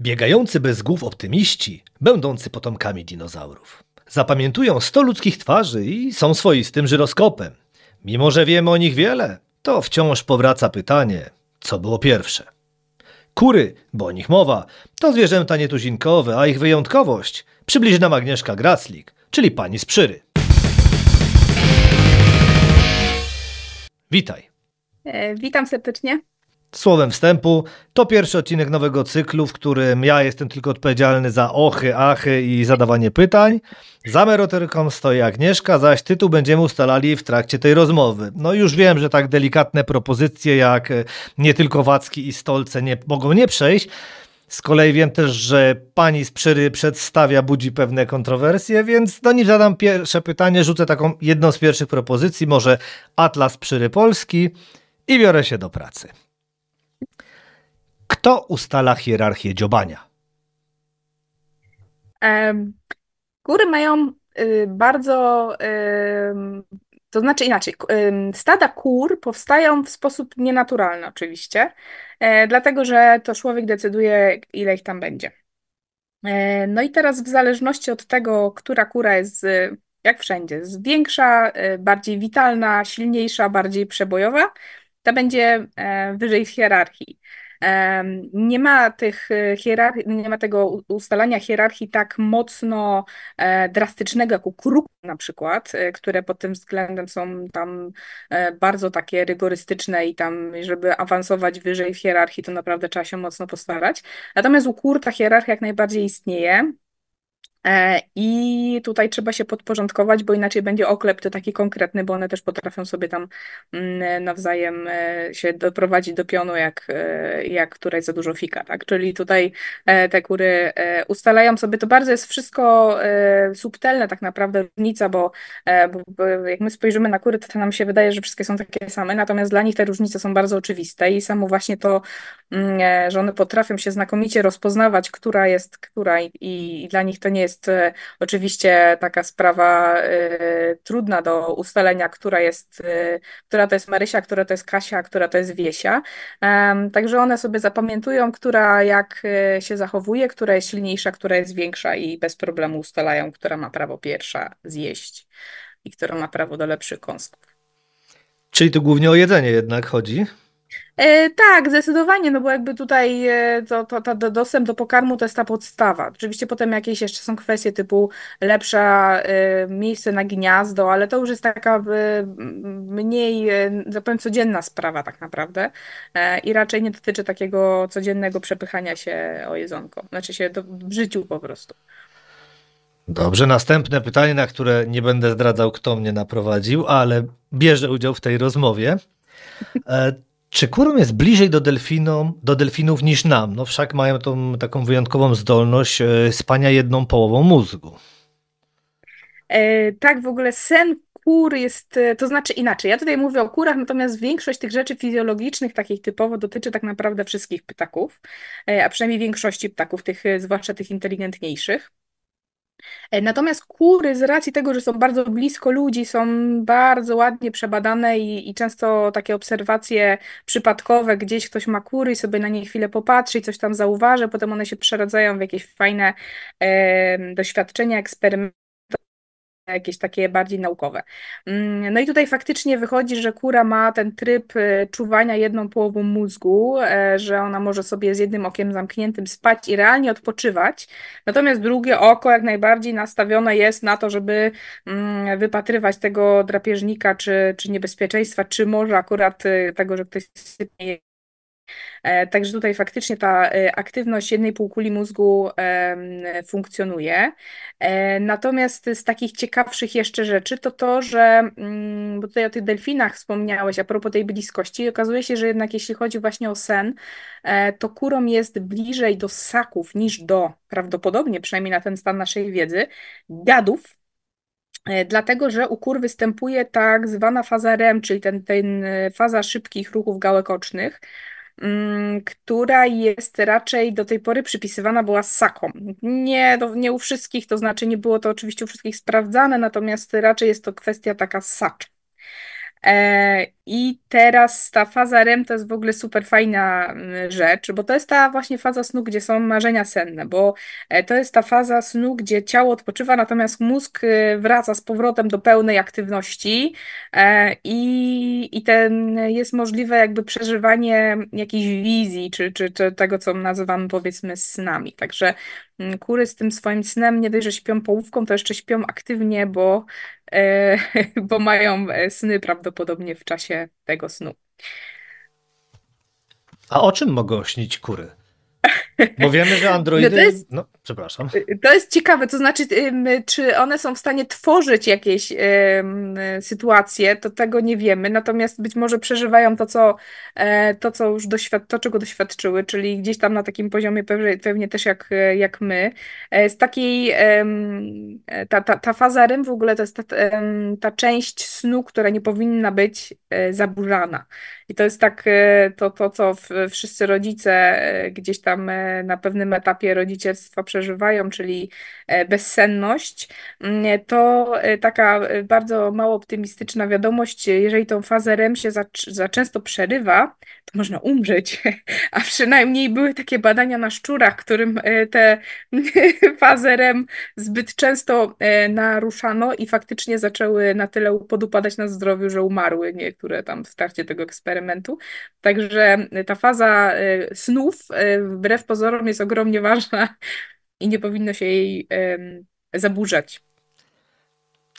Biegający bez głów optymiści, będący potomkami dinozaurów. Zapamiętują 100 ludzkich twarzy i są swoistym żyroskopem. Mimo że wiemy o nich wiele, to wciąż powraca pytanie, co było pierwsze. Kury, bo o nich mowa, to zwierzęta nietuzinkowe, a ich wyjątkowość przybliży nam Agnieszka Graclik, czyli pani z Przyry. Witaj. Witam serdecznie. Słowem wstępu, to pierwszy odcinek nowego cyklu, w którym ja jestem tylko odpowiedzialny za ochy, achy i zadawanie pytań. Za merytoryką stoi Agnieszka, zaś tytuł będziemy ustalali w trakcie tej rozmowy. No już wiem, że tak delikatne propozycje jak nie tylko Wacki i Stolce nie mogą nie przejść. Z kolei wiem też, że pani z Przyry przedstawia, budzi pewne kontrowersje, więc nim zadam pierwsze pytanie, rzucę taką jedną z pierwszych propozycji, może Atlas Przyry Polski i biorę się do pracy. Kto ustala hierarchię dziobania? Góry mają bardzo, to znaczy inaczej, stada kur powstają w sposób nienaturalny oczywiście, dlatego że to człowiek decyduje, ile ich tam będzie. No i teraz w zależności od tego, która kura jest, jak wszędzie, jest większa, bardziej witalna, silniejsza, bardziej przebojowa, ta będzie wyżej w hierarchii. Nie ma tych nie ma tego ustalania hierarchii tak mocno drastycznego jak u kruk na przykład, które pod tym względem są tam bardzo takie rygorystyczne i tam, żeby awansować wyżej w hierarchii, to naprawdę trzeba się mocno postarać. Natomiast u kur ta hierarchia jak najbardziej istnieje. I tutaj trzeba się podporządkować, bo inaczej będzie oklep to taki konkretny, bo one też potrafią sobie tam nawzajem się doprowadzić do pionu, jak któraś za dużo fika, tak? Czyli tutaj te kury ustalają sobie, to bardzo jest wszystko subtelne tak naprawdę różnica, bo jak my spojrzymy na kury, to nam się wydaje, że wszystkie są takie same, natomiast dla nich te różnice są bardzo oczywiste i samo właśnie to, że one potrafią się znakomicie rozpoznawać, która jest która i dla nich to nie jest oczywiście taka sprawa trudna do ustalenia, która to jest Marysia, która to jest Kasia, która to jest Wiesia. Także one sobie zapamiętują, która jak się zachowuje, która jest silniejsza, która jest większa i bez problemu ustalają, która ma prawo pierwsza zjeść i która ma prawo do lepszych kąsków. Czyli tu głównie o jedzenie jednak chodzi? Tak, zdecydowanie, no bo jakby tutaj dostęp do pokarmu to jest ta podstawa. Oczywiście potem jakieś jeszcze są kwestie typu lepsze miejsce na gniazdo, ale to już jest taka mniej, zapewne codzienna sprawa tak naprawdę i raczej nie dotyczy takiego codziennego przepychania się o jedzonko, znaczy się w życiu po prostu. Dobrze, następne pytanie, na które nie będę zdradzał, kto mnie naprowadził, ale bierze udział w tej rozmowie. Czy kurom jest bliżej do delfinów niż nam? No wszak mają tą taką wyjątkową zdolność spania jedną połową mózgu. Tak, w ogóle sen kur jest, to znaczy inaczej. Ja tutaj mówię o kurach, natomiast większość tych rzeczy fizjologicznych, takich typowo, dotyczy tak naprawdę wszystkich ptaków, a przynajmniej większości ptaków, zwłaszcza tych inteligentniejszych. Natomiast kury, z racji tego, że są bardzo blisko ludzi, są bardzo ładnie przebadane i często takie obserwacje przypadkowe, gdzieś ktoś ma kury i sobie na nie chwilę popatrzy i coś tam zauważy, potem one się przeradzają w jakieś fajne doświadczenia, eksperymenty, jakieś takie bardziej naukowe. No i tutaj faktycznie wychodzi, że kura ma ten tryb czuwania jedną połową mózgu, że ona może sobie z jednym okiem zamkniętym spać i realnie odpoczywać, natomiast drugie oko jak najbardziej nastawione jest na to, żeby wypatrywać tego drapieżnika, czy niebezpieczeństwa, czy może akurat tego, że ktoś sypnie. Także tutaj faktycznie ta aktywność jednej półkuli mózgu funkcjonuje. Natomiast z takich ciekawszych jeszcze rzeczy to, że, bo tutaj o tych delfinach wspomniałeś, a propos tej bliskości, okazuje się, że jednak jeśli chodzi właśnie o sen, to kurom jest bliżej do ssaków niż do, prawdopodobnie, przynajmniej na ten stan naszej wiedzy, gadów. Dlatego, że u kur występuje tak zwana faza REM, czyli ten faza szybkich ruchów gałek ocznych, która jest raczej do tej pory przypisywana była ssakom. Nie u wszystkich, to znaczy nie było to oczywiście u wszystkich sprawdzane, natomiast raczej jest to kwestia taka ssacza. I teraz ta faza REM to jest w ogóle super fajna rzecz, bo to jest ta właśnie faza snu, gdzie są marzenia senne, bo to jest ta faza snu, gdzie ciało odpoczywa, natomiast mózg wraca z powrotem do pełnej aktywności i ten jest możliwe jakby przeżywanie jakiejś wizji, czy tego, co nazywamy powiedzmy snami. Także kury z tym swoim snem nie dość, że śpią połówką, to jeszcze śpią aktywnie, e, bo mają sny prawdopodobnie w czasie tego snu. A o czym mogą śnić kury? Bo wiemy, że No to androidy... jest No, przepraszam. To jest ciekawe, to znaczy, czy one są w stanie tworzyć jakieś sytuacje, to tego nie wiemy, natomiast być może przeżywają to, co już to, czego doświadczyły, czyli gdzieś tam na takim poziomie pewnie też jak my. Z takiej, ta faza REM w ogóle to jest ta część snu, która nie powinna być zaburzana. I to jest tak, co wszyscy rodzice gdzieś tam na pewnym etapie rodzicielstwa przeżywają, czyli bezsenność, to taka bardzo mało optymistyczna wiadomość, jeżeli tą fazę REM się za często przerywa, to można umrzeć. A przynajmniej były takie badania na szczurach, którym te fazę REM zbyt często naruszano i faktycznie zaczęły na tyle podupadać na zdrowiu, że umarły niektóre tam w trakcie tego eksperymentu. Także ta faza snów, wbrew pozorom, jest ogromnie ważna i nie powinno się jej zaburzać.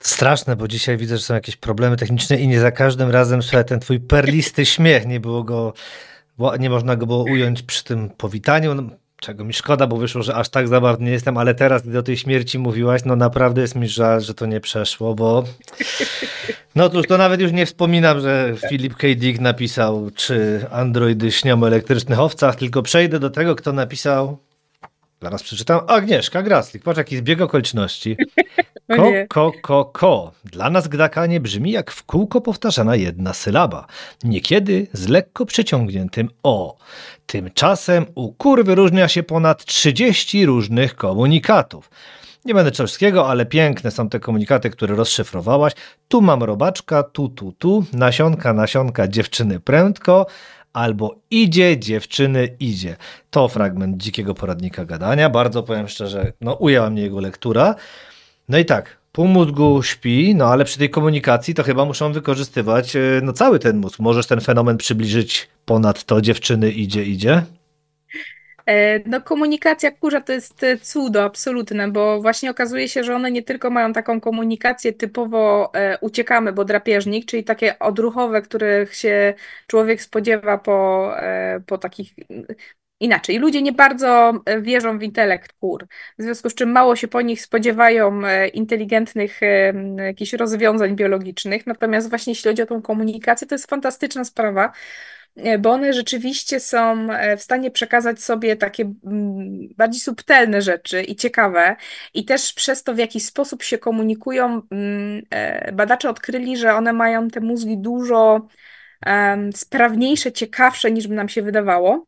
Straszne, bo dzisiaj widzę, że są jakieś problemy techniczne i nie za każdym razem, słuchaj, ten twój perlisty śmiech, nie można go było ująć przy tym powitaniu, no, czego mi szkoda, bo wyszło, że aż tak zabawny nie jestem, ale teraz, gdy o tej śmierci mówiłaś, no naprawdę jest mi żal, że to nie przeszło, bo no cóż, to nawet już nie wspominam, że Philip K. Dick napisał, czy androidy śnią o elektrycznych owcach, tylko przejdę do tego, kto napisał, zaraz przeczytam, Agnieszka Graslik, patrz jaki zbieg okoliczności. O nie. Ko. Dla nas gdakanie brzmi jak w kółko powtarzana jedna sylaba. Niekiedy z lekko przeciągniętym o. Tymczasem u kur wyróżnia się ponad 30 różnych komunikatów. Nie będę wszystkiego, ale piękne są te komunikaty, które rozszyfrowałaś. Tu mam robaczka, tu. Nasionka, dziewczyny prędko. Albo idzie, dziewczyny, idzie. To fragment dzikiego poradnika gadania. Bardzo powiem szczerze, no ujęła mnie jego lektura. No i tak, pół mózgu śpi, no ale przy tej komunikacji to chyba muszą wykorzystywać no cały ten mózg. Możesz ten fenomen przybliżyć ponad to dziewczyny idzie? No, komunikacja kurza to jest cudo absolutne, bo właśnie okazuje się, że one nie tylko mają taką komunikację typowo uciekamy, bo drapieżnik, czyli takie odruchowe, których się człowiek spodziewa po takich. Inaczej, ludzie nie bardzo wierzą w intelekt kur, w związku z czym mało się po nich spodziewają inteligentnych jakichś rozwiązań biologicznych, natomiast właśnie jeśli chodzi o tą komunikację, to jest fantastyczna sprawa, bo one rzeczywiście są w stanie przekazać sobie takie bardziej subtelne rzeczy i ciekawe, i też przez to, w jaki sposób się komunikują, badacze odkryli, że one mają te mózgi dużo sprawniejsze, ciekawsze niż by nam się wydawało.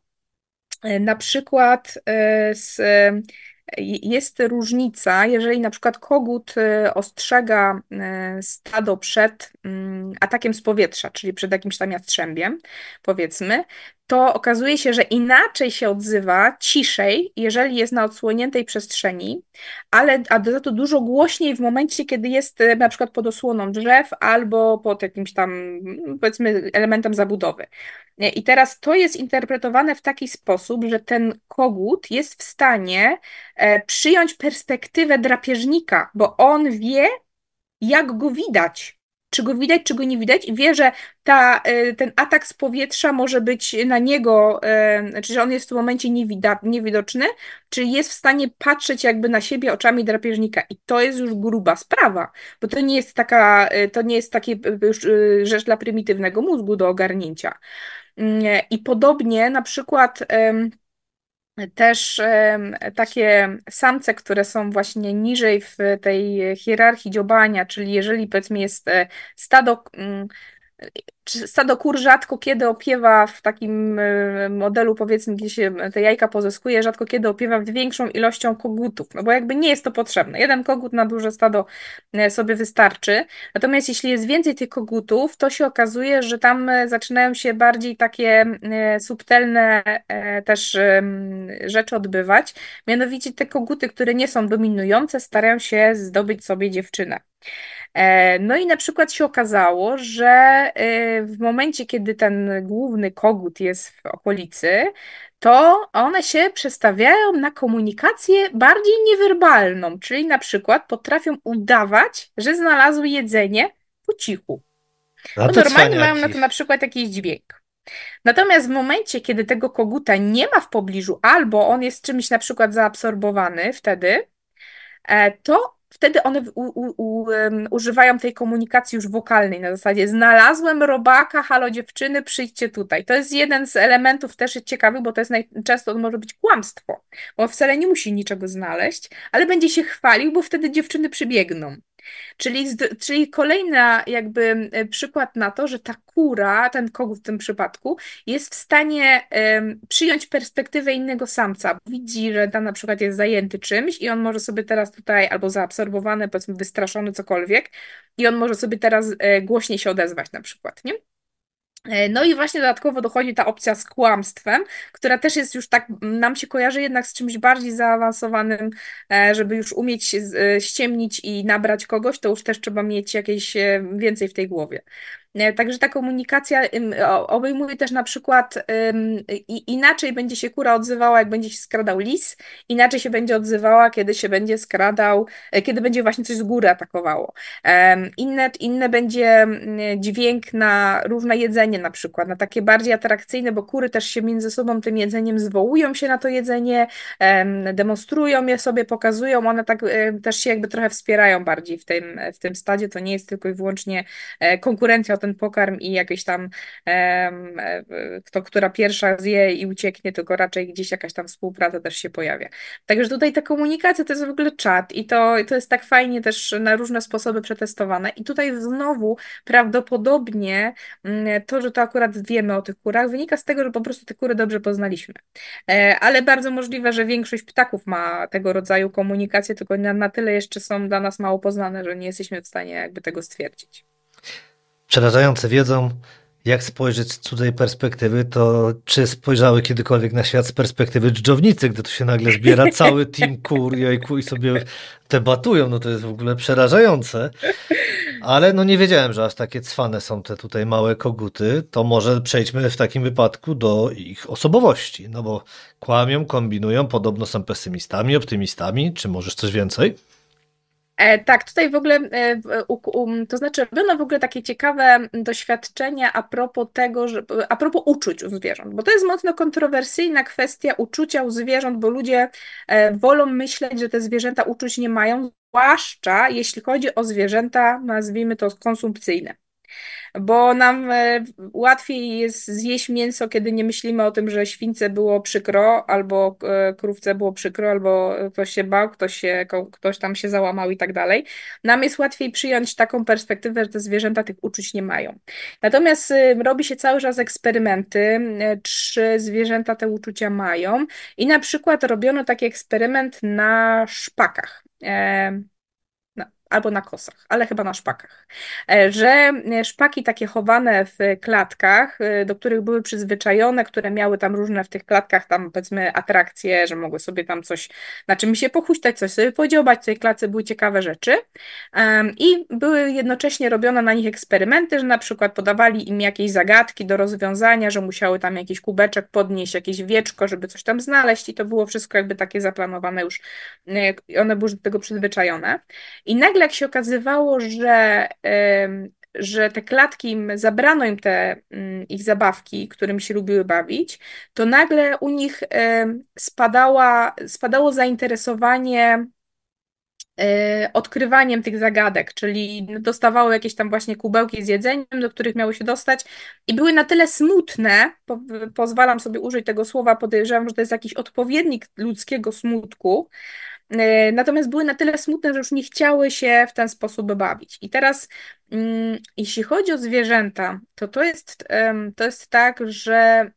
Na przykład jest różnica, jeżeli na przykład kogut ostrzega stado przed atakiem z powietrza, czyli przed jakimś tam jastrzębiem, powiedzmy, to okazuje się, że inaczej się odzywa, ciszej, jeżeli jest na odsłoniętej przestrzeni, a za to dużo głośniej w momencie, kiedy jest na przykład pod osłoną drzew albo pod jakimś tam, powiedzmy, elementem zabudowy. I teraz to jest interpretowane w taki sposób, że ten kogut jest w stanie przyjąć perspektywę drapieżnika, bo on wie, jak go widać. Czy go widać, czy go nie widać, i wie, że ten atak z powietrza może być na niego, znaczy, że on jest w tym momencie niewidoczny, czy jest w stanie patrzeć jakby na siebie oczami drapieżnika. I to jest już gruba sprawa, bo to nie jest takie już rzecz dla prymitywnego mózgu do ogarnięcia. I podobnie na przykład też takie samce, które są właśnie niżej w tej hierarchii dziobania, czyli jeżeli powiedzmy jest stado Stado kur rzadko kiedy opiewa w takim modelu, powiedzmy, gdzie się te jajka pozyskuje, rzadko kiedy opiewa większą ilością kogutów, no bo jakby nie jest to potrzebne. Jeden kogut na duże stado sobie wystarczy. Natomiast jeśli jest więcej tych kogutów, to się okazuje, że tam zaczynają się bardziej takie subtelne też rzeczy odbywać. Mianowicie te koguty, które nie są dominujące, starają się zdobyć sobie dziewczynę. No i na przykład się okazało, że w momencie, kiedy ten główny kogut jest w okolicy, to one się przestawiają na komunikację bardziej niewerbalną, czyli na przykład potrafią udawać, że znalazły jedzenie po cichu, A bo to normalnie mają na cwaniaki. to na przykład jakiś dźwięk. Natomiast w momencie, kiedy tego koguta nie ma w pobliżu, albo on jest czymś na przykład zaabsorbowany wtedy, to wtedy one używają tej komunikacji już wokalnej na zasadzie znalazłem robaka, halo dziewczyny, przyjdźcie tutaj. To jest jeden z elementów też ciekawych, bo to jest często może być kłamstwo, bo wcale nie musi niczego znaleźć, ale będzie się chwalił, bo wtedy dziewczyny przybiegną. Czyli kolejna jakby przykład na to, że ta kura, ten kogut w tym przypadku, jest w stanie przyjąć perspektywę innego samca. Widzi, że tam na przykład jest zajęty czymś i on może sobie teraz tutaj, albo zaabsorbowany, powiedzmy wystraszony, cokolwiek, i on może sobie teraz głośniej się odezwać na przykład, nie? No i właśnie dodatkowo dochodzi ta opcja z kłamstwem, która też jest już tak, nam się kojarzy jednak z czymś bardziej zaawansowanym, żeby już umieć ściemnić i nabrać kogoś, to już też trzeba mieć jakieś więcej w tej głowie. Także ta komunikacja obejmuje też na przykład inaczej będzie się kura odzywała, jak będzie się skradał lis, inaczej się będzie odzywała, kiedy się będzie skradał, kiedy będzie właśnie coś z góry atakowało. Inne będzie dźwięk na różne jedzenie na przykład, na takie bardziej atrakcyjne, bo kury też się między sobą tym jedzeniem zwołują się na to jedzenie, demonstrują je sobie, pokazują, one tak też się jakby trochę wspierają bardziej w tym stadzie, to nie jest tylko i wyłącznie konkurencja o ten pokarm i jakieś tam która pierwsza zje i ucieknie, tylko raczej gdzieś jakaś tam współpraca też się pojawia. Także tutaj ta komunikacja to jest w ogóle czat i to jest tak fajnie też na różne sposoby przetestowane. I tutaj znowu prawdopodobnie to, że to akurat wiemy o tych kurach, wynika z tego, że po prostu te kury dobrze poznaliśmy. Ale bardzo możliwe, że większość ptaków ma tego rodzaju komunikację, tylko na tyle jeszcze są dla nas mało poznane, że nie jesteśmy w stanie jakby tego stwierdzić. Przerażające wiedzą, jak spojrzeć z cudzej perspektywy, to czy spojrzały kiedykolwiek na świat z perspektywy dżdżownicy, gdy tu się nagle zbiera cały team kur, jojku, i sobie debatują, no to jest w ogóle przerażające. Ale no nie wiedziałem, że aż takie cwane są te tutaj małe koguty, to może przejdźmy w takim wypadku do ich osobowości, no bo kłamią, kombinują, podobno są pesymistami, optymistami, czy możesz coś więcej? Tak, tutaj w ogóle, to znaczy robiono w ogóle takie ciekawe doświadczenia a propos tego, a propos uczuć u zwierząt, bo to jest mocno kontrowersyjna kwestia uczucia u zwierząt, bo ludzie wolą myśleć, że te zwierzęta uczuć nie mają, zwłaszcza jeśli chodzi o zwierzęta, nazwijmy to konsumpcyjne. Bo nam łatwiej jest zjeść mięso, kiedy nie myślimy o tym, że śwince było przykro, albo krówce było przykro, albo ktoś się bał, ktoś tam się załamał i tak dalej. Nam jest łatwiej przyjąć taką perspektywę, że te zwierzęta tych uczuć nie mają. Natomiast robi się cały czas eksperymenty, czy zwierzęta te uczucia mają. I na przykład robiono taki eksperyment na szpakach. Albo na kosach, ale chyba na szpakach. Że szpaki takie chowane w klatkach, do których były przyzwyczajone, które miały tam różne w tych klatkach tam powiedzmy atrakcje, że mogły sobie tam coś, na czym się pochuśtać, coś sobie podziobać, w tej klatce były ciekawe rzeczy. I były jednocześnie robione na nich eksperymenty, że na przykład podawali im jakieś zagadki do rozwiązania, że musiały tam jakiś kubeczek podnieść, jakieś wieczko, żeby coś tam znaleźć i to było wszystko jakby takie zaplanowane już, one były do tego przyzwyczajone. I nagle jak się okazywało, że te klatki, zabrano im te ich zabawki, którym się lubiły bawić, to nagle u nich spadało zainteresowanie odkrywaniem tych zagadek, czyli dostawały jakieś tam właśnie kubełki z jedzeniem, do których miały się dostać i były na tyle smutne, pozwalam sobie użyć tego słowa, podejrzewam, że to jest jakiś odpowiednik ludzkiego smutku, Natomiast były na tyle smutne, że już nie chciały się w ten sposób bawić. I teraz, jeśli chodzi o zwierzęta, to jest tak, że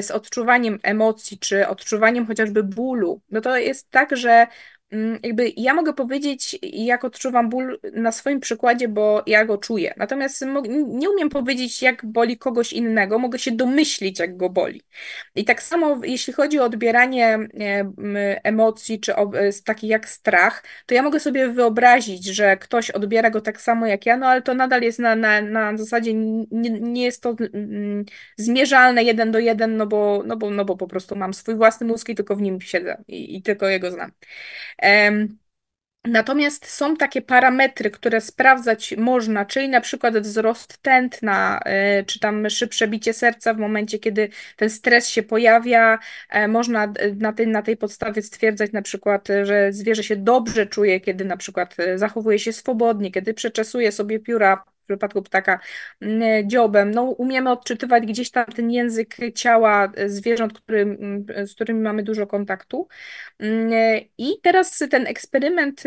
z odczuwaniem emocji, czy odczuwaniem chociażby bólu, no to jest tak, że jakby ja mogę powiedzieć, jak odczuwam ból na swoim przykładzie, bo ja go czuję. Natomiast nie umiem powiedzieć, jak boli kogoś innego, mogę się domyślić, jak go boli. I tak samo, jeśli chodzi o odbieranie emocji, czy takich jak strach, to ja mogę sobie wyobrazić, że ktoś odbiera go tak samo jak ja, no ale to nadal jest na zasadzie, nie jest to zmierzalne 1 do 1, no bo po prostu mam swój własny mózg i tylko w nim siedzę i tylko jego znam. Natomiast są takie parametry, które sprawdzać można, czyli na przykład wzrost tętna, czy tam szybsze bicie serca w momencie, kiedy ten stres się pojawia. Można na tej podstawie stwierdzać na przykład, że zwierzę się dobrze czuje, kiedy na przykład zachowuje się swobodnie, kiedy przeczesuje sobie pióra, w przypadku ptaka dziobem. No, umiemy odczytywać gdzieś tam ten język ciała zwierząt, z którymi mamy dużo kontaktu. I teraz ten eksperyment,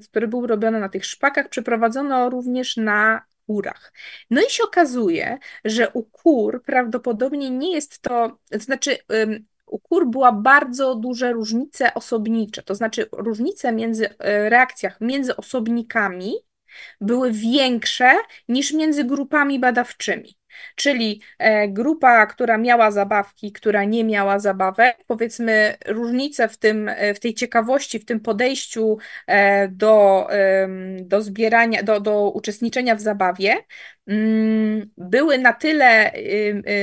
który był robiony na tych szpakach, przeprowadzono również na kurach. No i się okazuje, że u kur prawdopodobnie nie jest to znaczy u kur była bardzo duże różnice osobnicze, to znaczy różnice między reakcjach między osobnikami były większe niż między grupami badawczymi. Czyli grupa, która miała zabawki, która nie miała zabawek, powiedzmy różnice w tej ciekawości, w tym podejściu do zbierania, do uczestniczenia w zabawie, były na tyle,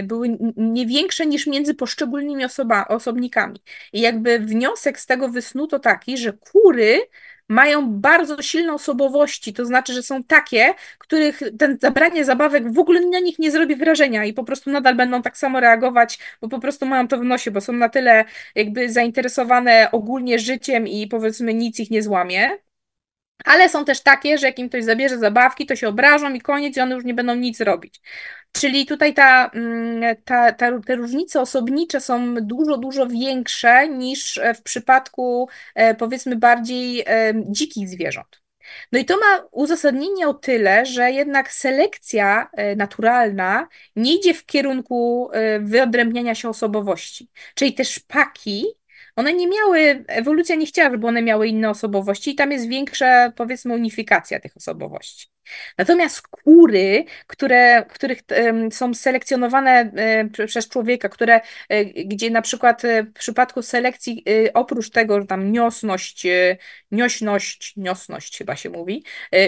były nie większe niż między poszczególnymi osobnikami. I jakby wniosek z tego wysnuto taki, że kury mają bardzo silne osobowości, to znaczy, że są takie, których ten zabranie zabawek w ogóle na nich nie zrobi wrażenia i po prostu nadal będą tak samo reagować, bo po prostu mają to w nosie, bo są na tyle jakby zainteresowane ogólnie życiem i powiedzmy nic ich nie złamie. Ale są też takie, że jak im ktoś zabierze zabawki, to się obrażą i koniec, i one już nie będą nic robić. Czyli tutaj te różnice osobnicze są dużo, dużo większe niż w przypadku powiedzmy bardziej dzikich zwierząt. No i to ma uzasadnienie o tyle, że jednak selekcja naturalna nie idzie w kierunku wyodrębniania się osobowości. Czyli te szpaki, one nie miały, ewolucja nie chciała, żeby one miały inne osobowości i tam jest większa, powiedzmy, unifikacja tych osobowości. Natomiast kury, których są selekcjonowane przez człowieka, gdzie na przykład w przypadku selekcji oprócz tego, że tam niosność chyba się mówi,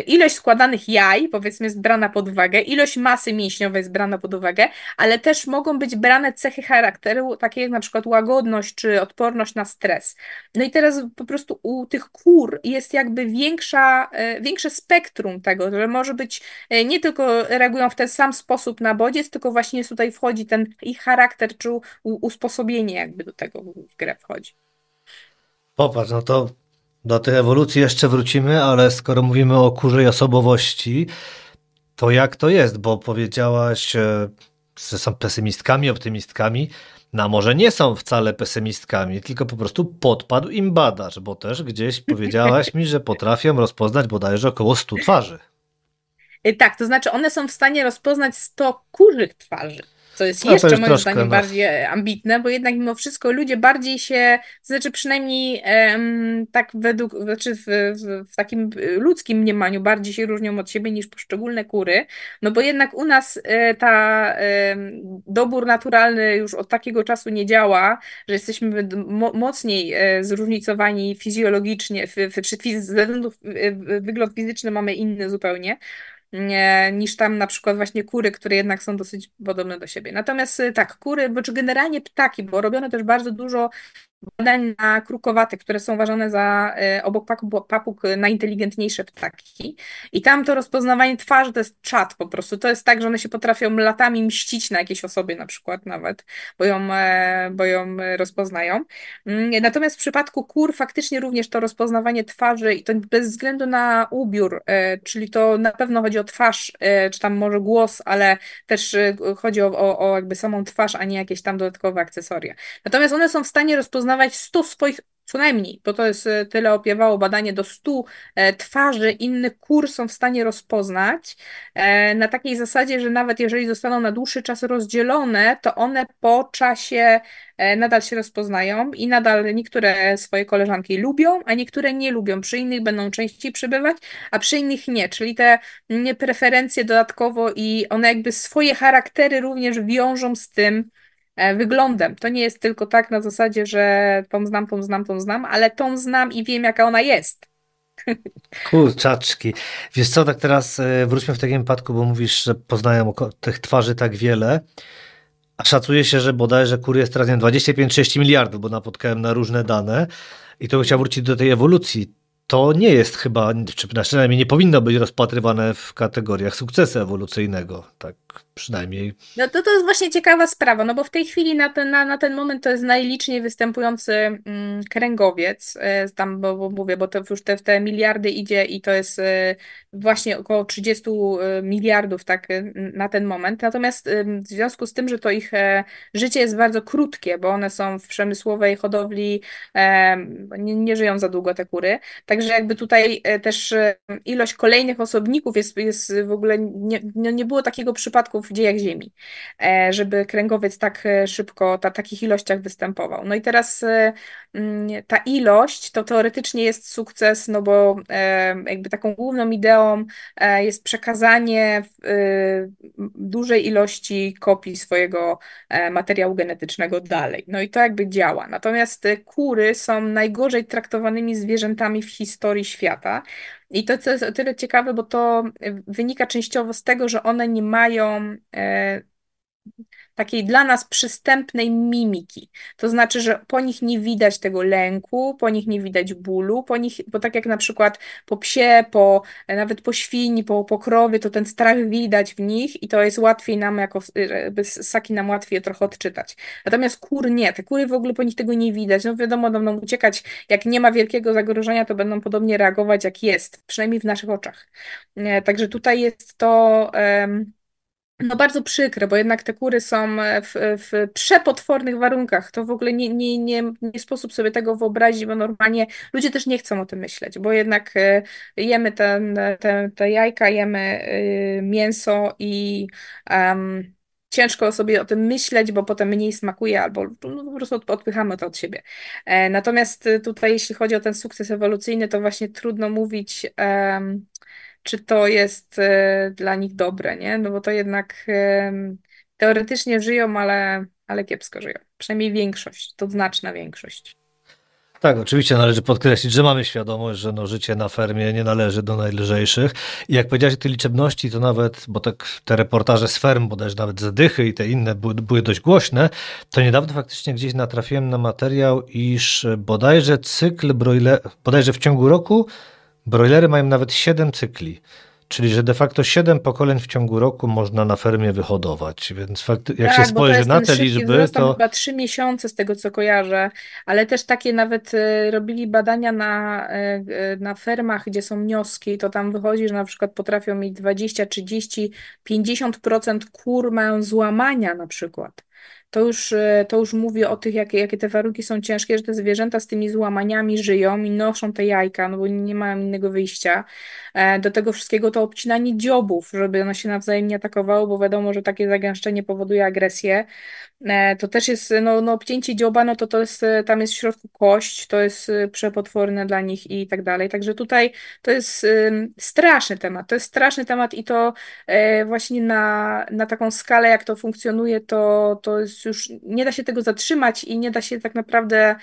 ilość składanych jaj, powiedzmy, jest brana pod uwagę, ilość masy mięśniowej jest brana pod uwagę, ale też mogą być brane cechy charakteru, takie jak na przykład łagodność czy odporność na stres. No i teraz po prostu u tych kur jest jakby większe spektrum tego, że może być nie tylko reagują w ten sam sposób na bodziec, tylko właśnie tutaj wchodzi ten ich charakter czy usposobienie jakby do tego w grę wchodzi. Popatrz, no to do tej ewolucji jeszcze wrócimy, ale skoro mówimy o kurzej osobowości, to jak to jest? Bo powiedziałaś, że są pesymistkami, optymistkami. No może nie są wcale pesymistkami, tylko po prostu podpadł im badacz, bo też gdzieś powiedziałaś mi, że potrafią rozpoznać bodajże około 100 twarzy. Tak, to znaczy one są w stanie rozpoznać 100 kurzych twarzy, co jest No to jeszcze już moim troszkę, zdaniem no. bardziej ambitne, bo jednak mimo wszystko ludzie bardziej się, to znaczy przynajmniej tak znaczy w takim ludzkim mniemaniu bardziej się różnią od siebie niż poszczególne kury, no bo jednak u nas dobór naturalny już od takiego czasu nie działa, że jesteśmy mocniej zróżnicowani fizjologicznie, ze względów wygląd fizyczny mamy inny zupełnie niż tam na przykład właśnie kury, które jednak są dosyć podobne do siebie. Natomiast tak, kury, czy generalnie ptaki, bo robiono też bardzo dużo badań na krukowate, które są uważane za obok papug najinteligentniejsze ptaki. I tam to rozpoznawanie twarzy to jest czat po prostu. To jest tak, że one się potrafią latami mścić na jakiejś osobie na przykład nawet, bo ją rozpoznają. Natomiast w przypadku kur faktycznie również to rozpoznawanie twarzy i to bez względu na ubiór, czyli to na pewno chodzi o twarz, czy tam może głos, ale też chodzi o jakby samą twarz, a nie jakieś tam dodatkowe akcesoria. Natomiast one są w stanie rozpoznawać 100 swoich Co najmniej, bo to jest tyle opiewało badanie do 100 twarzy innych kur są w stanie rozpoznać na takiej zasadzie, że nawet jeżeli zostaną na dłuższy czas rozdzielone, to one po czasie nadal się rozpoznają i nadal niektóre swoje koleżanki lubią, a niektóre nie lubią. Przy innych będą częściej przybywać, a przy innych nie. Czyli te preferencje dodatkowo i one jakby swoje charaktery również wiążą z tym wyglądem. To nie jest tylko tak na zasadzie, że tą znam, tą znam, tą znam, ale tą znam i wiem, jaka ona jest. Kurczaczki. Wiesz co, tak teraz wróćmy w takim wypadku, bo mówisz, że poznają tych twarzy tak wiele, a szacuje się, że bodajże kur jest teraz, nie wiem, 25-30 miliardów, bo napotkałem na różne dane i to bym chciał wrócić do tej ewolucji. To nie jest chyba, czy przynajmniej nie powinno być rozpatrywane w kategoriach sukcesu ewolucyjnego, tak przynajmniej. No to jest właśnie ciekawa sprawa, no bo w tej chwili na ten moment to jest najliczniej występujący kręgowiec, tam, bo mówię, bo to już w te miliardy idzie i to jest właśnie około 30 miliardów tak na ten moment. Natomiast w związku z tym, że to ich życie jest bardzo krótkie, bo one są w przemysłowej hodowli, nie żyją za długo te kury, także jakby tutaj też ilość kolejnych osobników jest w ogóle, nie było takiego przypadku w dziejach Ziemi, żeby kręgowiec tak szybko, takich ilościach występował. No i teraz ta ilość to teoretycznie jest sukces, no bo jakby taką główną ideą jest przekazanie dużej ilości kopii swojego materiału genetycznego dalej. No i to jakby działa. Natomiast kury są najgorzej traktowanymi zwierzętami w historii świata. I to, co jest o tyle ciekawe, bo to wynika częściowo z tego, że one nie mają takiej dla nas przystępnej mimiki. To znaczy, że po nich nie widać tego lęku, po nich nie widać bólu, po nich, bo tak jak na przykład po psie, nawet po świni, po krowie, to ten strach widać w nich i to jest łatwiej nam jako ssaki nam łatwiej je trochę odczytać. Natomiast kur nie, te kury w ogóle po nich tego nie widać. No wiadomo, będą uciekać, jak nie ma wielkiego zagrożenia, to będą podobnie reagować jak jest, przynajmniej w naszych oczach. Także tutaj jest to no bardzo przykre, bo jednak te kury są w przepotwornych warunkach. To w ogóle nie sposób sobie tego wyobrazić, bo normalnie ludzie też nie chcą o tym myśleć, bo jednak jemy te jajka, jemy mięso i ciężko sobie o tym myśleć, bo potem mniej smakuje albo no, po prostu odpychamy to od siebie. Natomiast tutaj, jeśli chodzi o ten sukces ewolucyjny, to właśnie trudno mówić czy to jest dla nich dobre, nie? No bo to jednak teoretycznie żyją, ale kiepsko żyją. Przynajmniej większość, to znaczna większość. Tak, oczywiście należy podkreślić, że mamy świadomość, że no, życie na fermie nie należy do najlżejszych. I jak powiedziałeś o tej liczebności, to nawet, bo tak te reportaże z ferm, bodajże nawet Zadychy i te inne były dość głośne, to niedawno faktycznie gdzieś natrafiłem na materiał, iż bodajże bodajże w ciągu roku brojlery mają nawet 7 cykli. Czyli, że de facto 7 pokoleń w ciągu roku można na fermie wyhodować, więc jak się spojrzy na te liczby, to chyba 3 miesiące z tego, co kojarzę, ale też takie nawet robili badania na fermach, gdzie są wnioski, to tam wychodzi, że na przykład potrafią mieć 20, 30, 50% kur mają złamania na przykład. To już mówi o tych, jakie te warunki są ciężkie, że te zwierzęta z tymi złamaniami żyją i noszą te jajka, no bo nie mają innego wyjścia. Do tego wszystkiego to obcinanie dziobów, żeby one się nawzajem nie atakowały, bo wiadomo, że takie zagęszczenie powoduje agresję. To też jest, no obcięcie dzioba, no to jest, tam jest w środku kość, to jest przepotworne dla nich i tak dalej. Także tutaj to jest straszny temat, i to właśnie na taką skalę, jak to funkcjonuje, to jest już, nie da się tego zatrzymać i nie da się tak naprawdę,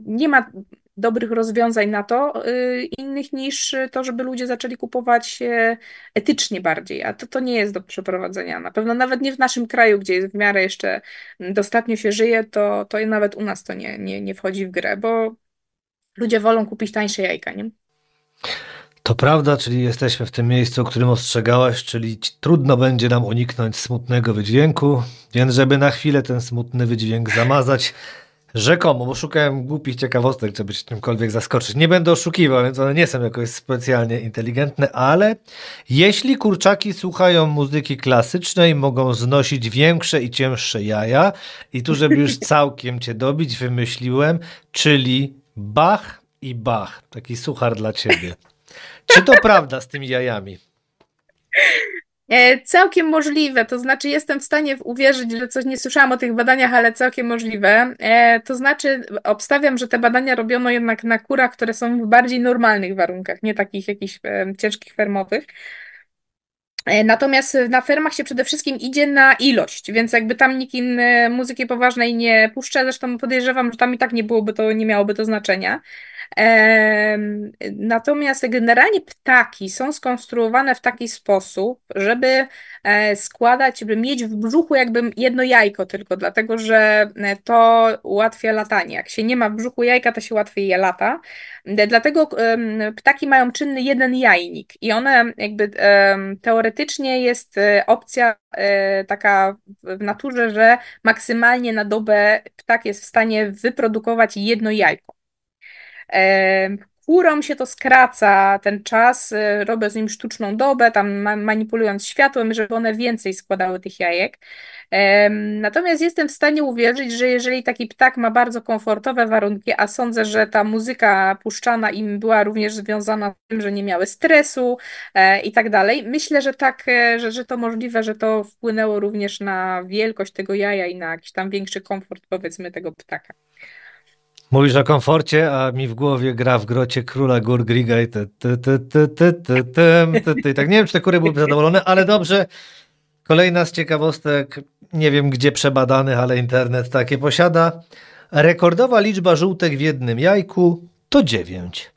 nie ma dobrych rozwiązań na to, innych niż to, żeby ludzie zaczęli kupować etycznie bardziej, a to nie jest do przeprowadzenia. Na pewno nawet nie w naszym kraju, gdzie jest w miarę jeszcze dostatnio się żyje, to nawet u nas to nie wchodzi w grę, bo ludzie wolą kupić tańsze jajka, nie? to prawda, czyli jesteśmy w tym miejscu, o którym ostrzegałaś, czyli trudno będzie nam uniknąć smutnego wydźwięku, więc żeby na chwilę ten smutny wydźwięk zamazać, Rzekomo, bo szukałem głupich ciekawostek, żeby się czymkolwiek zaskoczyć. Nie będę oszukiwał, więc one nie są jakoś specjalnie inteligentne, ale jeśli kurczaki słuchają muzyki klasycznej, mogą znosić większe i cięższe jaja. I tu, żeby już całkiem cię dobić, wymyśliłem, czyli Bach i Bach. Taki suchar dla ciebie. Czy to prawda z tymi jajami? Całkiem możliwe, to znaczy jestem w stanie uwierzyć, że coś nie słyszałam o tych badaniach, ale całkiem możliwe. To znaczy obstawiam, że te badania robiono jednak na kurach, które są w bardziej normalnych warunkach, nie takich jakichś ciężkich fermowych. Natomiast na fermach się przede wszystkim idzie na ilość, więc jakby tam nikt inny muzyki poważnej nie puszcza, zresztą podejrzewam, że tam i tak nie miałoby to znaczenia. Natomiast generalnie ptaki są skonstruowane w taki sposób, żeby składać, żeby mieć w brzuchu jakby jedno jajko tylko, dlatego że to ułatwia latanie. Jak się nie ma w brzuchu jajka, to się łatwiej je lata. Dlatego ptaki mają czynny jeden jajnik i one jakby teoretycznie jest opcja taka w naturze, że maksymalnie na dobę ptak jest w stanie wyprodukować jedno jajko. Kurom się to skraca ten czas, robię z nim sztuczną dobę, tam manipulując światłem, żeby one więcej składały tych jajek. Natomiast jestem w stanie uwierzyć, że jeżeli taki ptak ma bardzo komfortowe warunki, a sądzę, że ta muzyka puszczana im była również związana z tym, że nie miały stresu i tak dalej, myślę, że tak, że to możliwe, że to wpłynęło również na wielkość tego jaja i na jakiś tam większy komfort, powiedzmy, tego ptaka. Mówisz o komforcie, a mi w głowie gra w grocie Króla Gór Griga i tak nie wiem, czy te kury byłyby zadowolone, ale dobrze. Kolejna z ciekawostek, nie wiem gdzie przebadanych, ale internet takie posiada. Rekordowa liczba żółtek w jednym jajku to 9.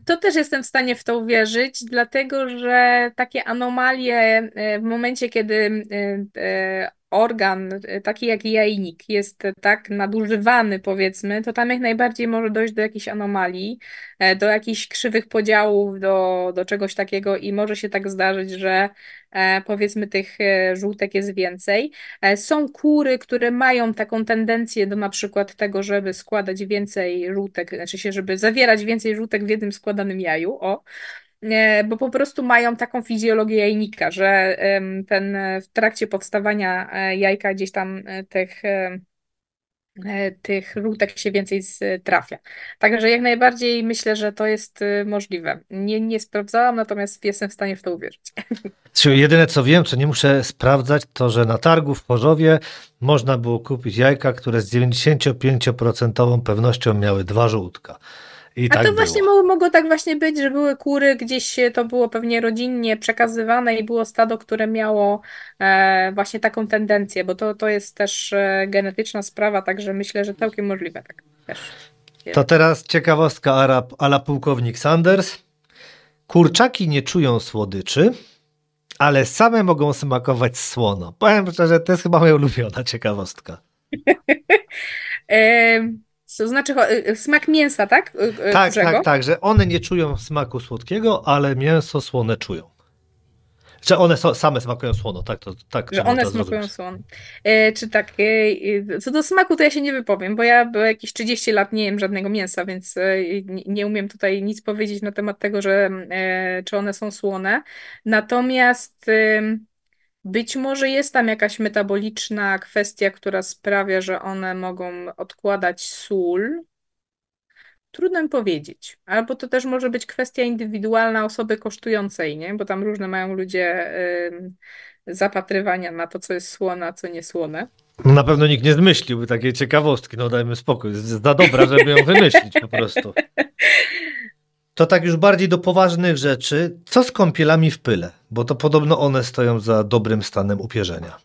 To też jestem w stanie w to uwierzyć, dlatego że takie anomalie w momencie, kiedy organ, taki jak jajnik, jest tak nadużywany, powiedzmy, to tam jak najbardziej może dojść do jakichś anomalii, do jakichś krzywych podziałów, do czegoś takiego i może się tak zdarzyć, że powiedzmy tych żółtek jest więcej. Są kury, które mają taką tendencję do na przykład tego, żeby składać więcej żółtek, znaczy się, żeby zawierać więcej żółtek w jednym składanym jaju, bo po prostu mają taką fizjologię jajnika, że w trakcie powstawania jajka gdzieś tam tych żółtek się więcej trafia. Także jak najbardziej myślę, że to jest możliwe. Nie sprawdzałam, natomiast jestem w stanie w to uwierzyć. Jedyne co wiem, co nie muszę sprawdzać, to że na targu w Chorzowie można było kupić jajka, które z 95% pewnością miały 2 żółtka. I A tak to właśnie było. mogło tak właśnie być, że były kury, gdzieś to było pewnie rodzinnie przekazywane i było stado, które miało właśnie taką tendencję, bo to jest też genetyczna sprawa, także myślę, że całkiem możliwe tak też To jest. teraz ciekawostka ala pułkownik Sanders. Kurczaki nie czują słodyczy, ale same mogą smakować słono. Powiem szczerze, to jest chyba moja ulubiona ciekawostka. To znaczy smak mięsa, tak? Tak, tak, Kurzego? tak, że one nie czują smaku słodkiego, ale mięso słone czują. Że one same smakują słono, tak Że to one można smakują zrozumieć. słon. Czy tak? Co do smaku, to ja się nie wypowiem, bo ja jakieś 30 lat nie jem żadnego mięsa, więc nie umiem tutaj nic powiedzieć na temat tego, że czy one są słone. Natomiast być może jest tam jakaś metaboliczna kwestia, która sprawia, że one mogą odkładać sól. Trudno mi powiedzieć. Albo to też może być kwestia indywidualna osoby kosztującej, nie? Bo tam różne mają ludzie zapatrywania na to, co jest słone, a co nie słone. Na pewno nikt nie zmyśliłby takiej ciekawostki, no dajmy spokój, jest za dobra, żeby ją wymyślić po prostu. To tak już bardziej do poważnych rzeczy, co z kąpielami w pyle? Bo to podobno one stoją za dobrym stanem upierzenia.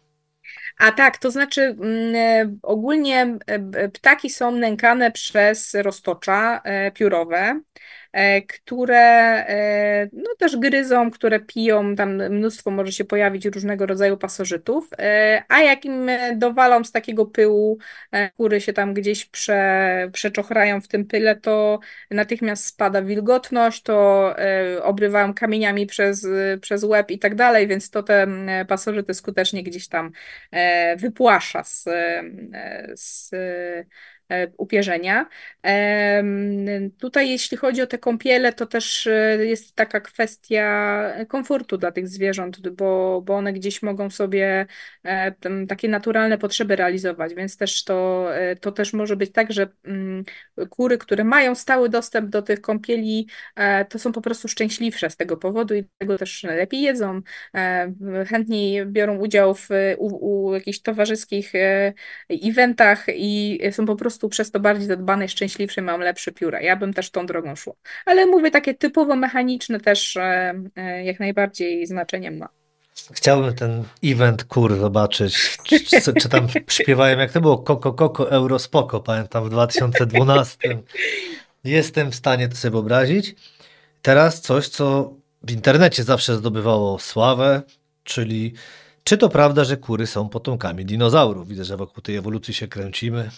A tak, to znaczy ogólnie ptaki są nękane przez roztocza piórowe. które no też gryzą, które piją, tam mnóstwo może się pojawić różnego rodzaju pasożytów, a jak im dowalą z takiego pyłu, kury się tam gdzieś przeczochrają w tym pyle, to natychmiast spada wilgotność, to obrywają kamieniami przez łeb i tak dalej, więc to te pasożyty skutecznie gdzieś tam wypłasza z upierzenia. Tutaj jeśli chodzi o te kąpiele, to też jest taka kwestia komfortu dla tych zwierząt, bo one gdzieś mogą sobie takie naturalne potrzeby realizować, więc też to też może być tak, że kury, które mają stały dostęp do tych kąpieli, to są po prostu szczęśliwsze z tego powodu i dlatego też lepiej jedzą, chętniej biorą udział u jakichś towarzyskich eventach i są po prostu przez to bardziej zadbane i szczęśliwsze, mają lepsze pióra. Ja bym też tą drogą szła. Ale mówię, takie typowo mechaniczne też jak najbardziej znaczeniem ma. Chciałbym ten event kur zobaczyć, czy tam śpiewają, jak to było, Koko Koko Eurospoko, pamiętam w 2012. Jestem w stanie to sobie wyobrazić. Teraz coś, co w internecie zawsze zdobywało sławę, czyli czy to prawda, że kury są potomkami dinozaurów? Widzę, że wokół tej ewolucji się kręcimy.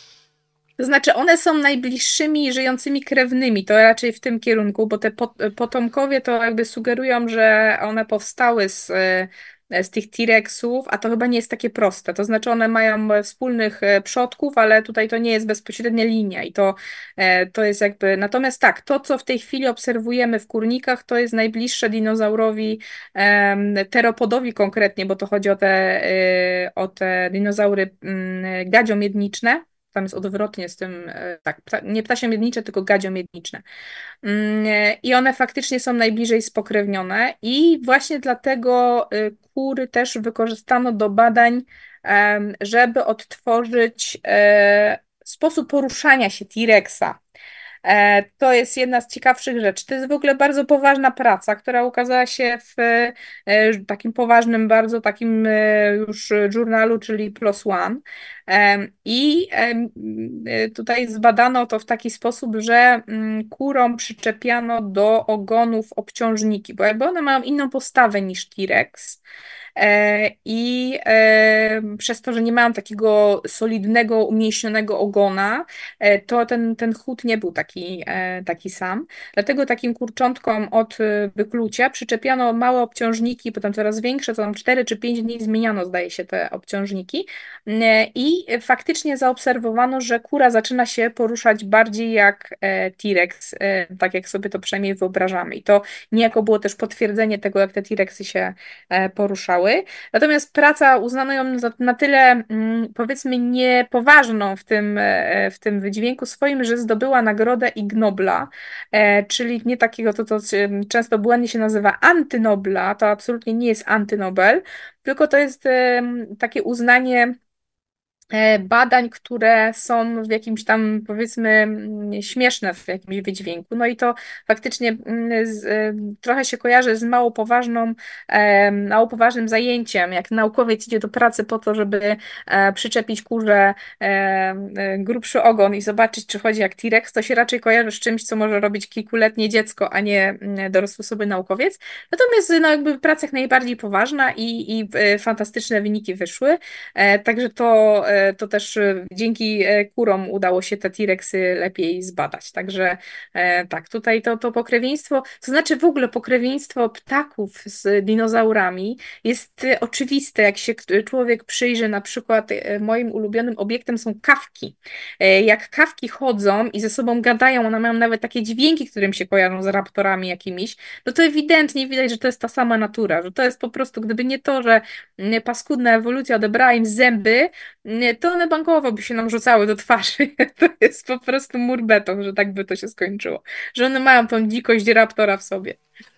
To znaczy, one są najbliższymi żyjącymi krewnymi, to raczej w tym kierunku, bo te potomkowie to jakby sugerują, że one powstały z tych T-Rexów, a to chyba nie jest takie proste. To znaczy, one mają wspólnych przodków, ale tutaj to nie jest bezpośrednia linia i to jest jakby. Natomiast tak, to co w tej chwili obserwujemy w kurnikach, to jest najbliższe dinozaurowi teropodowi konkretnie, bo to chodzi o te dinozaury gadziomiedniczne. Tam jest odwrotnie z tym, tak, nie ptasiomiednicze, tylko gadziomiedniczne. I one faktycznie są najbliżej spokrewnione i właśnie dlatego kury też wykorzystano do badań, żeby odtworzyć sposób poruszania się T-Rexa. To jest jedna z ciekawszych rzeczy. To jest w ogóle bardzo poważna praca, która ukazała się w takim poważnym, bardzo takim już żurnalu, czyli PLOS ONE. I tutaj zbadano to w taki sposób, że kurom przyczepiano do ogonów obciążniki, bo jakby one mają inną postawę niż T-Rex. I przez to, że nie miałam takiego solidnego, umięśnionego ogona, to ten chód nie był taki sam. Dlatego takim kurczątkom od wyklucia przyczepiano małe obciążniki, potem coraz większe, to tam 4 czy 5 dni zmieniano, zdaje się, te obciążniki. I faktycznie zaobserwowano, że kura zaczyna się poruszać bardziej jak T-Rex, tak jak sobie to przynajmniej wyobrażamy. I to niejako było też potwierdzenie tego, jak te T-Rexy się poruszały. Natomiast praca uznano ją za na tyle, powiedzmy, niepoważną w tym wydźwięku swoim, że zdobyła nagrodę Ig Nobla, czyli nie takiego, to często błędnie się nazywa antynobla, to absolutnie nie jest antynobel, tylko to jest takie uznanie badań, które są w jakimś tam, powiedzmy, śmieszne w jakimś wydźwięku. No i to faktycznie trochę się kojarzy z mało poważnym zajęciem, jak naukowiec idzie do pracy po to, żeby przyczepić kurze grubszy ogon i zobaczyć, czy chodzi jak T-Rex, to się raczej kojarzy z czymś, co może robić kilkuletnie dziecko, a nie dorosły sobie naukowiec. Natomiast no, jakby praca jak najbardziej poważna i fantastyczne wyniki wyszły. Także to też dzięki kurom udało się te T-Rexy lepiej zbadać. Także tak, tutaj to pokrewieństwo, to znaczy w ogóle pokrewieństwo ptaków z dinozaurami jest oczywiste, jak się człowiek przyjrzy, na przykład moim ulubionym obiektem są kawki. Jak kawki chodzą i ze sobą gadają, one mają nawet takie dźwięki, którym się kojarzą z raptorami jakimiś, no to ewidentnie widać, że to jest ta sama natura, że to jest po prostu, gdyby nie to, że paskudna ewolucja odebrała im zęby, to one bankowo by się nam rzucały do twarzy. To jest po prostu mur beton, że tak by to się skończyło. Że one mają tą dzikość raptora w sobie.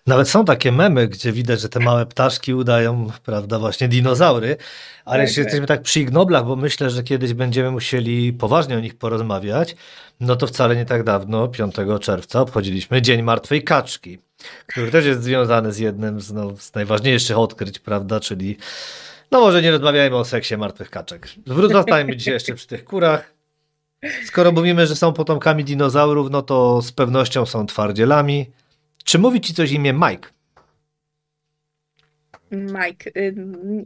Nawet są takie memy, gdzie widać, że te małe ptaszki udają, prawda, właśnie dinozaury, ale jeśli jesteśmy tak przy ignoblach, bo myślę, że kiedyś będziemy musieli poważnie o nich porozmawiać, no to wcale nie tak dawno, 5 czerwca, obchodziliśmy Dzień Martwej Kaczki, który też jest związany z jednym z najważniejszych odkryć, prawda, czyli no może nie rozmawiajmy o seksie martwych kaczek. Zostańmy dzisiaj jeszcze przy tych kurach. Skoro mówimy, że są potomkami dinozaurów, no to z pewnością są twardzielami. Czy mówi ci coś imię Mike? Mike,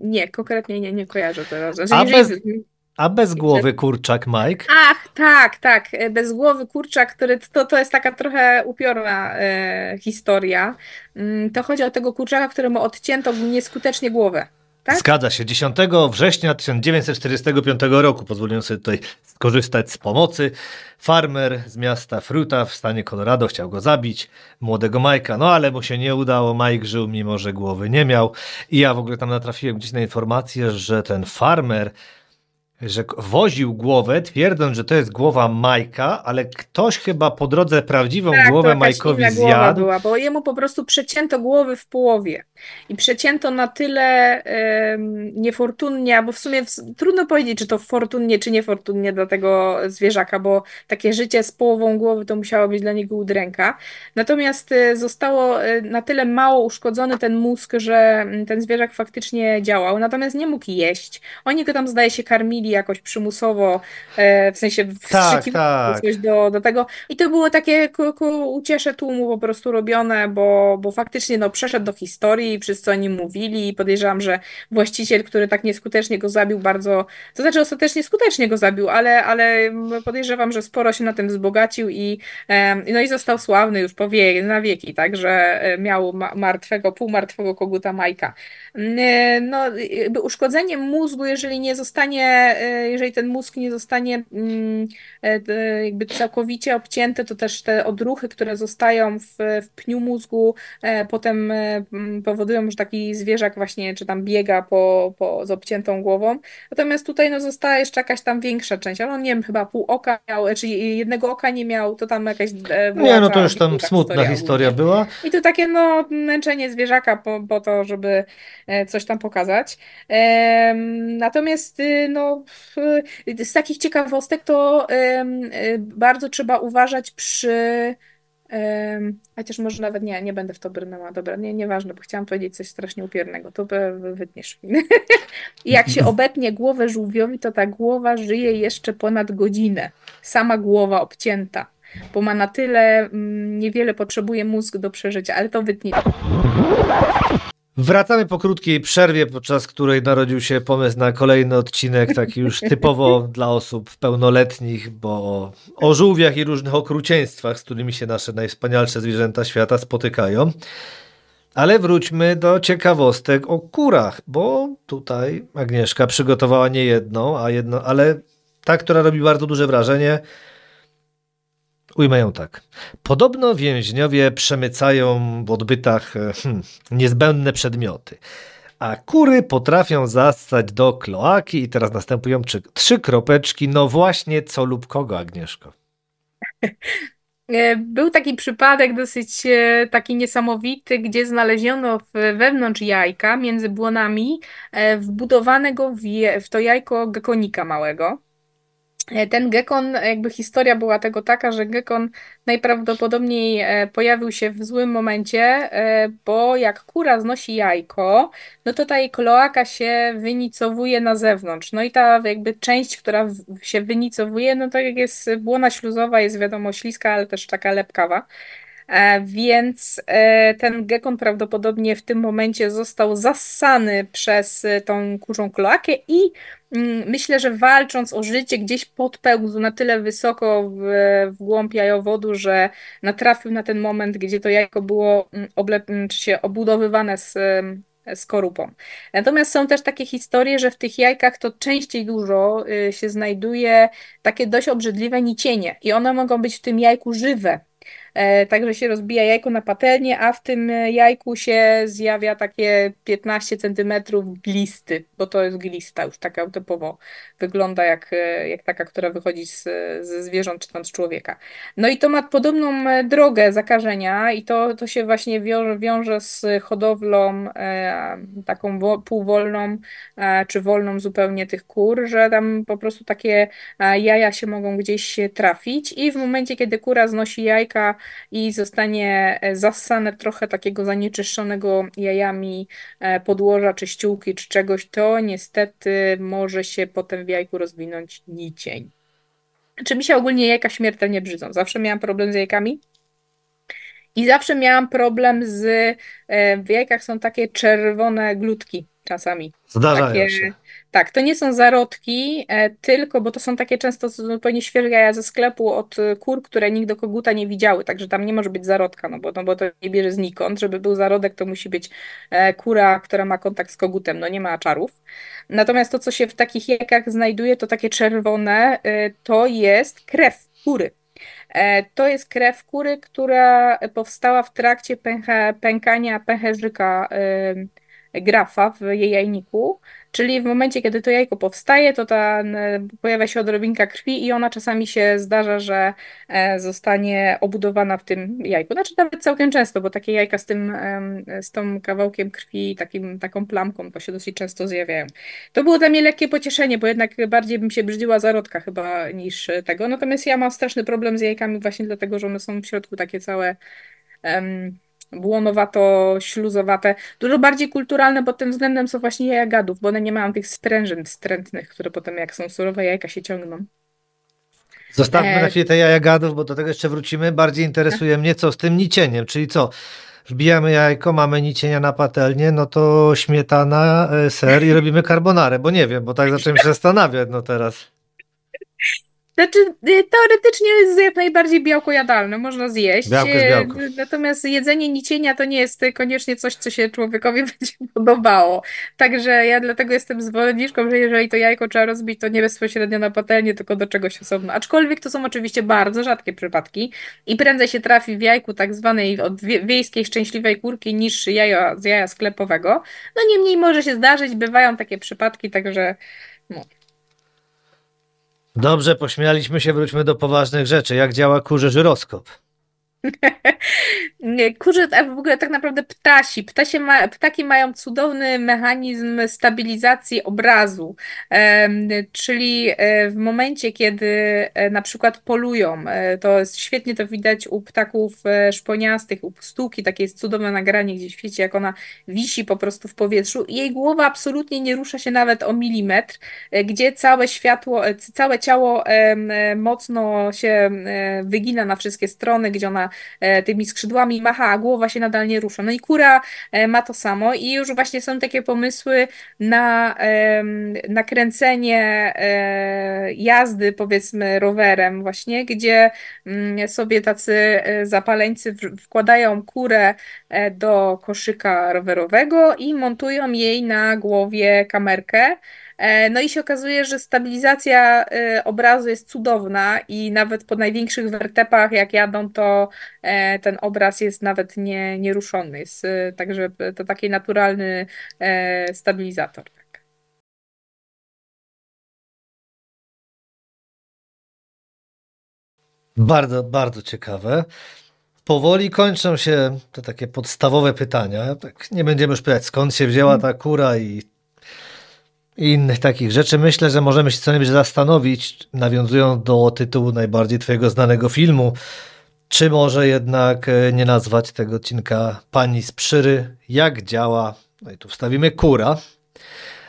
nie, konkretnie nie kojarzę teraz. Znaczy, A bez, jeżeli... a bez głowy kurczak Mike? Ach, tak, tak. Bezgłowy kurczak, który to jest taka trochę upiorna historia. To chodzi o tego kurczaka, któremu odcięto nieskutecznie głowę. Tak? Zgadza się. 10 września 1945 roku pozwoliłem sobie tutaj skorzystać z pomocy. Farmer z miasta Fruita w stanie Colorado chciał go zabić, młodego Majka, no ale mu się nie udało. Mike żył, mimo że głowy nie miał. I ja w ogóle tam natrafiłem gdzieś na informację, że ten farmer że woził głowę, twierdząc, że to jest głowa Majka, ale ktoś chyba po drodze prawdziwą Tak, to głowę jakaś Majkowi inna głowa zjadł. była, bo jemu po prostu przecięto głowy w połowie. I przecięto na tyle niefortunnie, bo w sumie trudno powiedzieć, czy to fortunnie, czy niefortunnie dla tego zwierzaka, bo takie życie z połową głowy to musiało być dla niego udręka. Natomiast zostało na tyle mało uszkodzony ten mózg, że ten zwierzak faktycznie działał. Natomiast nie mógł jeść. Oni go tam, zdaje się, karmili jakoś przymusowo, w sensie Tak, wstrzykiwali tak. coś do tego. I to było takie ku uciesze tłumu po prostu robione, bo faktycznie no, przeszedł do historii, wszyscy o nim mówili i podejrzewam, że właściciel, który tak nieskutecznie go zabił bardzo, to znaczy ostatecznie skutecznie go zabił, ale podejrzewam, że sporo się na tym wzbogacił no i został sławny już na wieki, tak, że miał półmartwego koguta Majka. No, jakby uszkodzenie mózgu, jeżeli ten mózg nie zostanie jakby całkowicie obcięte, to też te odruchy, które zostają w pniu mózgu, potem powodują, że taki zwierzak właśnie, czy tam biega z obciętą głową. Natomiast tutaj no, została jeszcze jakaś tam większa część, ale on nie wiem, chyba pół oka miał, czy jednego oka nie miał, to tam jakaś była Nie, no to cała już tam opiekliwa smutna historia ogólnie. była. I to takie no męczenie zwierzaka po to, żeby coś tam pokazać. Natomiast no, z takich ciekawostek to bardzo trzeba uważać chociaż może nawet nie będę w to brnęła. Dobra, nieważne, bo chciałam powiedzieć coś strasznie upiornego. To wytniesz. Jak się obetnie głowę żółwiowi, to ta głowa żyje jeszcze ponad godzinę. Sama głowa obcięta, bo ma na tyle niewiele potrzebuje mózg do przeżycia, ale to wytnij. Wracamy po krótkiej przerwie, podczas której narodził się pomysł na kolejny odcinek, taki już typowo dla osób pełnoletnich, bo o żółwiach i różnych okrucieństwach, z którymi się nasze najwspanialsze zwierzęta świata spotykają. Ale wróćmy do ciekawostek o kurach, bo tutaj Agnieszka przygotowała nie jedną, ale ta, która robi bardzo duże wrażenie. Ujmę ją tak. Podobno więźniowie przemycają w odbytach niezbędne przedmioty, a kury potrafią zassać do kloaki i teraz następują trzy kropeczki. No właśnie, co lub kogo, Agnieszko? Był taki przypadek dosyć taki niesamowity, gdzie znaleziono wewnątrz jajka, między błonami, wbudowanego w to jajko gekonika małego. Ten gekon, jakby historia była tego taka, że gekon najprawdopodobniej pojawił się w złym momencie, bo jak kura znosi jajko, no to ta jej kloaka się wynicowuje na zewnątrz. No i ta jakby część, która się wynicowuje, no to jak jest błona śluzowa, jest wiadomo śliska, ale też taka lepkawa. Więc ten gekon prawdopodobnie w tym momencie został zassany przez tą kurzą kloakę i myślę, że walcząc o życie gdzieś podpełzł na tyle wysoko w głąb jajowodu, że natrafił na ten moment, gdzie to jajko było czy się obudowywane z skorupą. Natomiast są też takie historie, że w tych jajkach to częściej dużo się znajduje takie dość obrzydliwe nicienie i one mogą być w tym jajku żywe. Także się rozbija jajko na patelnię, a w tym jajku się zjawia takie 15 centymetrów glisty, bo to jest glista, już taka typowo wygląda jak taka, która wychodzi ze zwierząt czy tam z człowieka. No i to ma podobną drogę zakażenia i to się właśnie wiąże z hodowlą taką półwolną czy wolną zupełnie tych kur, że tam po prostu takie jaja się mogą gdzieś trafić i w momencie, kiedy kura znosi jajka i zostanie zassane trochę takiego zanieczyszczonego jajami podłoża, czy ściółki, czy czegoś, to niestety może się potem w jajku rozwinąć nicień. Czy mi się ogólnie jajka śmiertelnie brzydzą? Zawsze miałam problem z jajkami. I zawsze miałam problem w jajkach są takie czerwone glutki czasami. Zdarzają Takie, się. tak, to nie są zarodki, tylko, bo to są takie często zupełnie świeże jaja ze sklepu od kur, które nigdy koguta nie widziały, także tam nie może być zarodka, no bo to nie bierze znikąd. Żeby był zarodek, to musi być kura, która ma kontakt z kogutem, no nie ma czarów. Natomiast to, co się w takich jajkach znajduje, to takie czerwone, to jest krew kury. To jest krew kury, która powstała w trakcie pękania pęcherzyka grafa w jej jajniku. Czyli w momencie, kiedy to jajko powstaje, to pojawia się odrobinka krwi i ona czasami się zdarza, że zostanie obudowana w tym jajku. Znaczy nawet całkiem często, bo takie jajka z tą kawałkiem krwi, taką plamką, to się dosyć często zjawiają. To było dla mnie lekkie pocieszenie, bo jednak bardziej bym się brzydziła zarodka chyba niż tego. Natomiast ja mam straszny problem z jajkami właśnie dlatego, że one są w środku takie całe błonowato-śluzowate. Dużo bardziej kulturalne pod tym względem są właśnie jaja gadów, bo one nie mają tych sprężyn wstrętnych, które potem jak są surowe jajka się ciągną. Zostawmy na E, chwilę te jaja gadów, bo do tego jeszcze wrócimy. Bardziej interesuje mnie, co z tym nicieniem, czyli co? Wbijamy jajko, mamy nicienia na patelnię, no to śmietana, ser i robimy carbonarę, bo nie wiem, bo tak zacząłem się zastanawiać, no teraz. Znaczy, teoretycznie jest jak najbardziej białko jadalne, można zjeść. Białko jest białko. Natomiast jedzenie nicienia to nie jest koniecznie coś, co się człowiekowi będzie podobało. Także ja dlatego jestem zwolenniczką, że jeżeli to jajko trzeba rozbić, to nie bezpośrednio na patelnię, tylko do czegoś osobno. Aczkolwiek to są oczywiście bardzo rzadkie przypadki i prędzej się trafi w jajku tak zwanej od wiejskiej szczęśliwej kurki niż z jaja sklepowego. No niemniej może się zdarzyć, bywają takie przypadki, także no. Dobrze, pośmialiśmy się, wróćmy do poważnych rzeczy. Jak działa kurzy żyroskop? Nie, kurze, a w ogóle tak naprawdę ptaki mają cudowny mechanizm stabilizacji obrazu. Czyli w momencie, kiedy na przykład polują, to jest świetnie to widać u ptaków szponiastych, u pstuki, takie jest cudowne nagranie gdzieś w świecie, jak ona wisi po prostu w powietrzu i jej głowa absolutnie nie rusza się nawet o milimetr, gdzie całe światło, całe ciało mocno się wygina na wszystkie strony, gdzie ona tymi skrzydłami macha, a głowa się nadal nie rusza. No i kura ma to samo i już właśnie są takie pomysły na nakręcenie jazdy powiedzmy rowerem właśnie, gdzie sobie tacy zapaleńcy wkładają kurę do koszyka rowerowego i montują jej na głowie kamerkę. No i się okazuje, że stabilizacja obrazu jest cudowna i nawet po największych wertepach, jak jadą, to ten obraz jest nawet nieruszony. Jest, także to taki naturalny stabilizator. Tak. Bardzo, bardzo ciekawe. Powoli kończą się te takie podstawowe pytania. Tak nie będziemy już pytać, skąd się wzięła ta kura i innych takich rzeczy. Myślę, że możemy się co najmniej zastanowić, nawiązując do tytułu najbardziej twojego znanego filmu, czy może jednak nie nazwać tego odcinka Pani z Przyry, jak działa, no i tu wstawimy kura.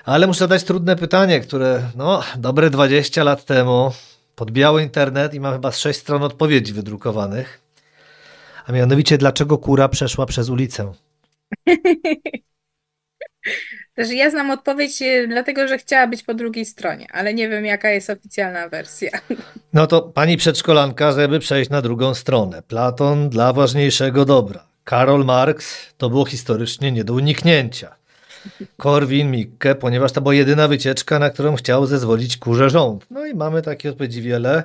Ale muszę zadać trudne pytanie, które no, dobre 20 lat temu podbijało internet i mam chyba z 6 stron odpowiedzi wydrukowanych. A mianowicie, dlaczego kura przeszła przez ulicę? Też ja znam odpowiedź, dlatego że chciała być po drugiej stronie, ale nie wiem, jaka jest oficjalna wersja. No to pani przedszkolanka, żeby przejść na drugą stronę. Platon dla ważniejszego dobra. Karol Marx to było historycznie nie do uniknięcia. Korwin-Mikke, ponieważ to była jedyna wycieczka, na którą chciał zezwolić kurze rząd. No i mamy takie odpowiedzi wiele.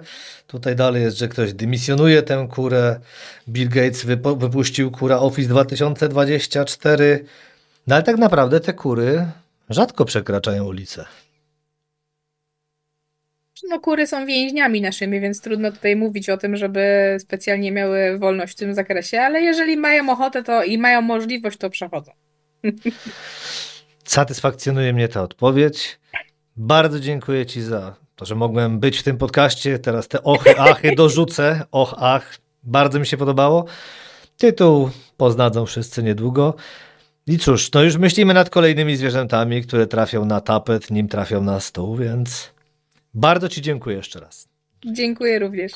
Tutaj dalej jest, że ktoś dymisjonuje tę kurę. Bill Gates wypuścił kura Office 2024. No ale tak naprawdę te kury rzadko przekraczają ulicę. No, kury są więźniami naszymi, więc trudno tutaj mówić o tym, żeby specjalnie miały wolność w tym zakresie, ale jeżeli mają ochotę to i mają możliwość, to przechodzą. Satysfakcjonuje mnie ta odpowiedź. Bardzo dziękuję Ci za to, że mogłem być w tym podcaście. Teraz te ochy, achy dorzucę. Och, ach. Bardzo mi się podobało. Tytuł poznadzą wszyscy niedługo. I cóż, no już myślimy nad kolejnymi zwierzętami, które trafią na tapet, nim trafią na stół, więc bardzo Ci dziękuję jeszcze raz. Dziękuję również.